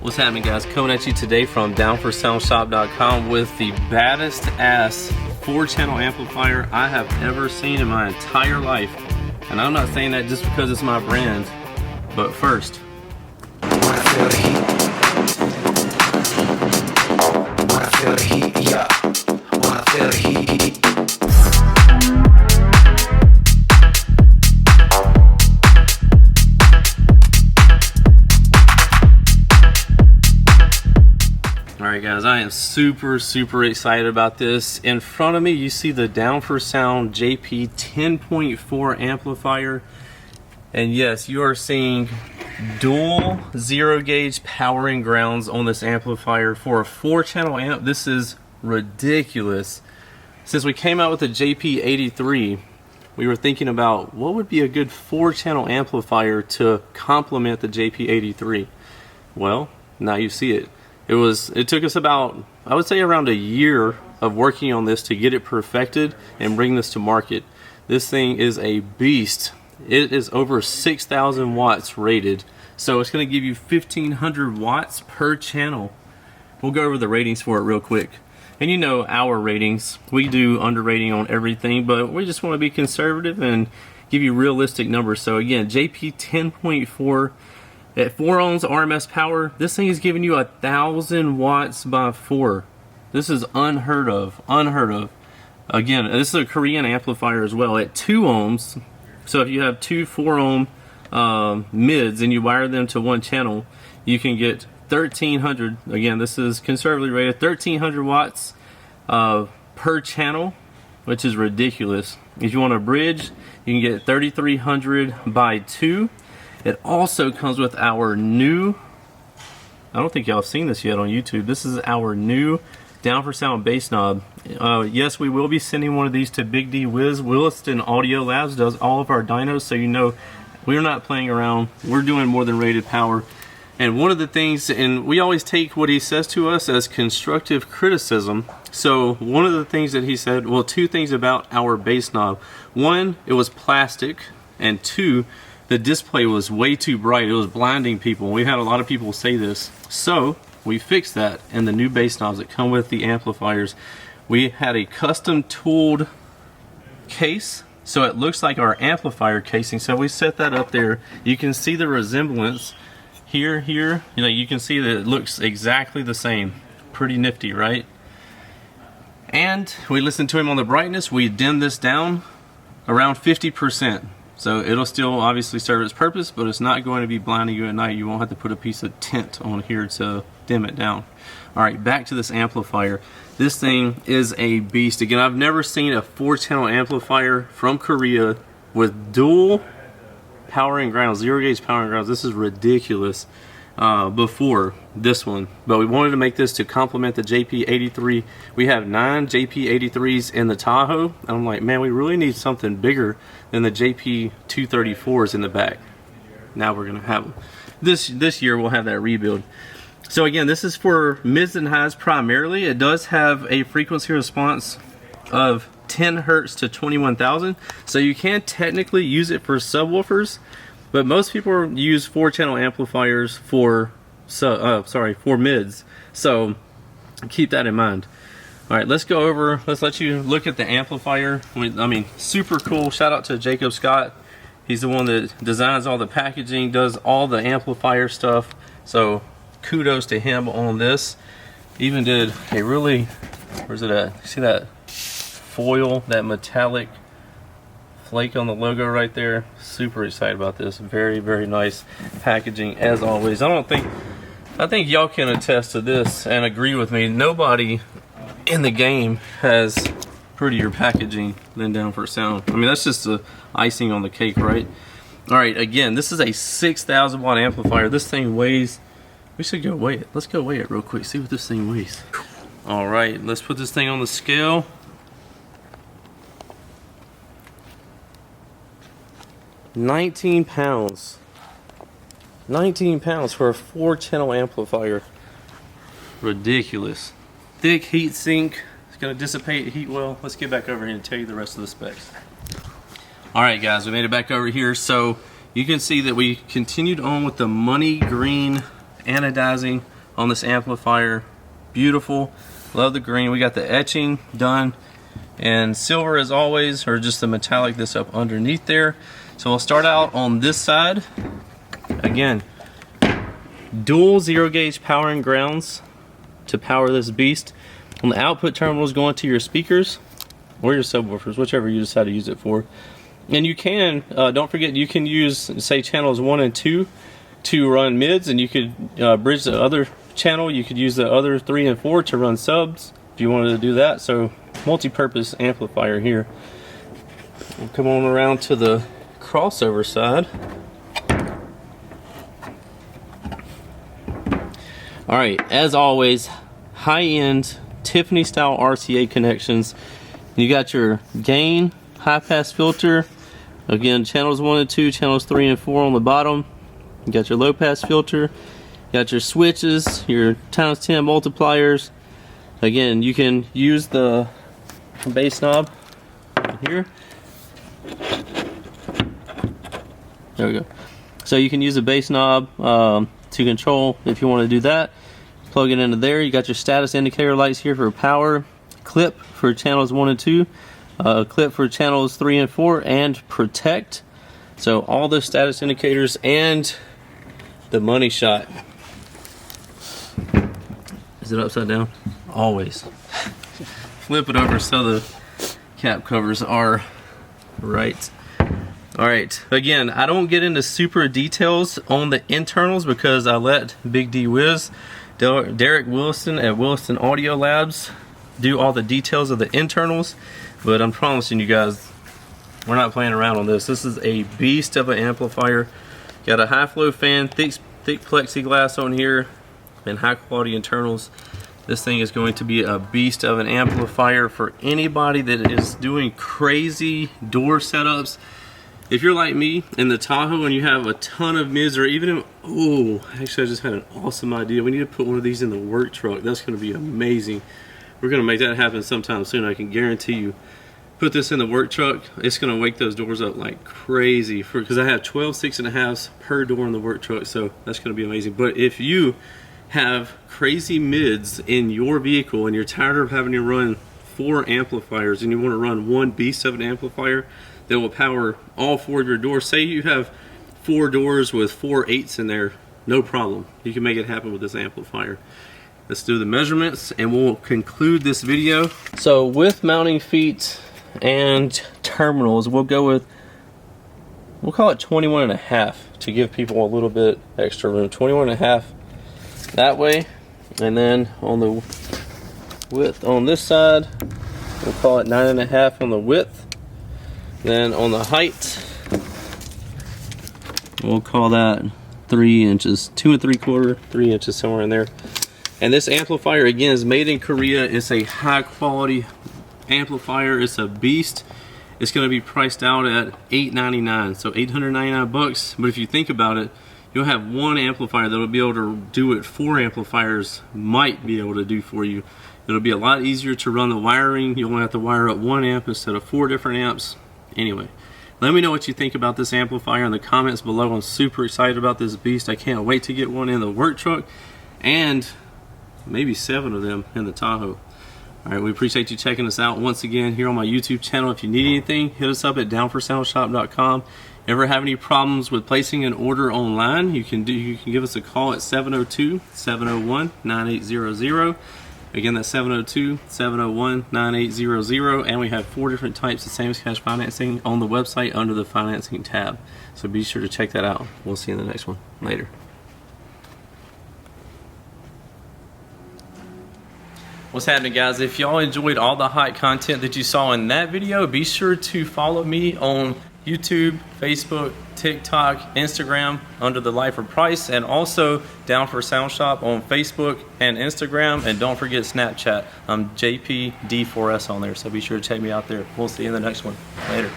What's happening, guys? Coming at you today from Down4SoundShop.com with the baddest ass 4-channel amplifier I have ever seen in my entire life. And I'm not saying that just because it's my brand, but first, Wanna feel the heat, yeah. Wanna feel the heat. alright guys, I am super excited about this. In front of me you see the Down4Sound JP10.4 amplifier. And yes, you are seeing dual 0-gauge power and grounds on this amplifier for a 4-channel amp. This is ridiculous. Since we came out with the JP83, we were thinking about what would be a good 4-channel amplifier to complement the JP83. Well, now you see it. It took us about, I would say, around a year of working on this to get it perfected and bring this to market. This thing is a beast. It is over 6,000 watts rated, so it's going to give you 1,500 watts per channel. We'll go over the ratings for it real quick. And you know our ratings, we do underrating on everything, but we just want to be conservative and give you realistic numbers. So again, JP10.4 at 4 ohms RMS power. This thing is giving you 1,000 watts by 4. This is unheard of, Again, this is a Korean amplifier as well at 2 ohms. So if you have two 4 ohm mids and you wire them to one channel, you can get 1,300. Again, this is conservatively rated 1,300 watts per channel, which is ridiculous. If you want a bridge, you can get 3,300 by 2. It also comes with our new, I don't think y'all have seen this yet on YouTube, this is our new Down4Sound bass knob. Yes, we will be sending one of these to Big D Williston Audio Labs, does all of our dynos, so you know we're not playing around, we're doing more than rated power. And one of the things, and we always take what he says to us as constructive criticism, so one of the things that he said, well, 2 things about our bass knob. 1, it was plastic, and 2, the display was way too bright. It was blinding people. We had a lot of people say this. So we fixed that in the new bass knobs that come with the amplifiers. We had a custom tooled case, so it looks like our amplifier casing. So we set that up there. You can see the resemblance here. You know, you can see that it looks exactly the same. Pretty nifty, right? And we listened to him on the brightness. We dimmed this down around 50%. So it'll still obviously serve its purpose, but it's not going to be blinding you at night. You won't have to put a piece of tint on here to dim it down. Alright, back to this amplifier. This thing is a beast. Again, I've never seen a 4-channel amplifier from Korea with dual power and grounds, 0-gauge power and grounds. This is ridiculous before this one. But we wanted to make this to complement the JP83. We have 9 JP83s in the Tahoe. And I'm like, man, we really need something bigger than the JP234s in the back. Now we're going to have them. This year we'll have that rebuild. So again, this is for mids and highs primarily. It does have a frequency response of 10 hertz to 21,000. So you can technically use it for subwoofers. But most people use 4-channel amplifiers for mids, so keep that in mind. All right, let's go over. Let's let you look at the amplifier. I mean, super cool. Shout out to Jacob Scott. He's the one that designs all the packaging, does all the amplifier stuff. So kudos to him on this. Even did a really, where's it at? See that foil, that metallic flake on the logo right there. Super excited about this. Very nice packaging as always. I think y'all can attest to this and agree with me. Nobody in the game has prettier packaging than Down4Sound. I mean, that's just the icing on the cake, right? All right, again, this is a 6,000 watt amplifier. This thing weighs, we should go weigh it. Let's go weigh it real quick, see what this thing weighs. All right, let's put this thing on the scale. 19 pounds. 19 pounds for a 4-channel amplifier. Ridiculous. Thick heat sink. It's going to dissipate heat well. Let's get back over here and tell you the rest of the specs. Alright guys, we made it back over here. So you can see that we continued on with the money green anodizing on this amplifier. Beautiful. Love the green. We got the etching done. And silver as always, or just the metallic that's up underneath there. So we'll start out on this side. Again, dual 0-gauge power and grounds to power this beast. On the output terminals going to your speakers or your subwoofers, whichever you decide to use it for. And you can, don't forget, you can use, say, channels 1 and 2 to run mids, and you could bridge the other channel. You could use the other 3 and 4 to run subs if you wanted to do that. So multi-purpose amplifier here. We'll come on around to the crossover side. Alright, as always, high-end Tiffany style RCA connections. You got your gain, high pass filter, again channels 1 and 2, channels 3 and 4 on the bottom. You got your low pass filter, you got your switches, your times 10 multipliers. Again, you can use the bass knob right here. There we go. So you can use the bass knob to control if you want to do that. Plug it into there. You got your status indicator lights here for power, clip for channels 1 and 2, clip for channels 3 and 4, and protect. So all the status indicators and the money shot. Is it upside down? Always. Flip it over so the cap covers are right. Alright, again, I don't get into super details on the internals because I let Big D Wiz, Derek Wilson at Wilson Audio Labs, do all the details of the internals. But I'm promising you guys, we're not playing around on this. This is a beast of an amplifier. Got a high flow fan, thick plexiglass on here, and high quality internals. This thing is going to be a beast of an amplifier for anybody that is doing crazy door setups. If you're like me in the Tahoe and you have a ton of mids, or even, oh, actually I just had an awesome idea. We need to put one of these in the work truck. That's going to be amazing. We're going to make that happen sometime soon, I can guarantee you. Put this in the work truck, it's going to wake those doors up like crazy, because I have 12 6.5s per door in the work truck, so that's going to be amazing. But if you have crazy mids in your vehicle and you're tired of having to run 4 amplifiers and you want to run one beast of an amplifier that will power all 4 of your doors, say you have 4 doors with 4 8s in there, no problem. You can make it happen with this amplifier. Let's do the measurements and we'll conclude this video. So with mounting feet and terminals, we'll go with, we'll call it 21.5 to give people a little bit extra room. 21.5 that way, and then on the width on this side, we'll call it 9.5 on the width. Then on the height, we'll call that 3 inches, 2 3/4, 3 inches, somewhere in there. And this amplifier again is made in Korea. It's a high quality amplifier. It's a beast. It's going to be priced out at $899, so 899 bucks. But if you think about it, you'll have one amplifier that'll be able to do what 4 amplifiers might be able to do for you. It'll be a lot easier to run the wiring. You only have to wire up 1 amp instead of 4 different amps. Anyway, let me know what you think about this amplifier in the comments below. I'm super excited about this beast. I can't wait to get one in the work truck, and maybe 7 of them in the Tahoe. Alright, we appreciate you checking us out once again here on my YouTube channel. If you need anything, hit us up at down4soundshop.com. Ever have any problems with placing an order online, you can give us a call at 702-701-9800. Again, that's 702-701-9800, and we have 4 different types of same as cash financing on the website under the financing tab. So be sure to check that out. We'll see you in the next one. Later. What's happening, guys? If y'all enjoyed all the hot content that you saw in that video, be sure to follow me on YouTube, Facebook, TikTok, Instagram under the Life of Price, and also Down4Sound Shop on Facebook and Instagram, and don't forget Snapchat. I'm JP10.4 on there, so be sure to check me out there. We'll see you in the next one. Later.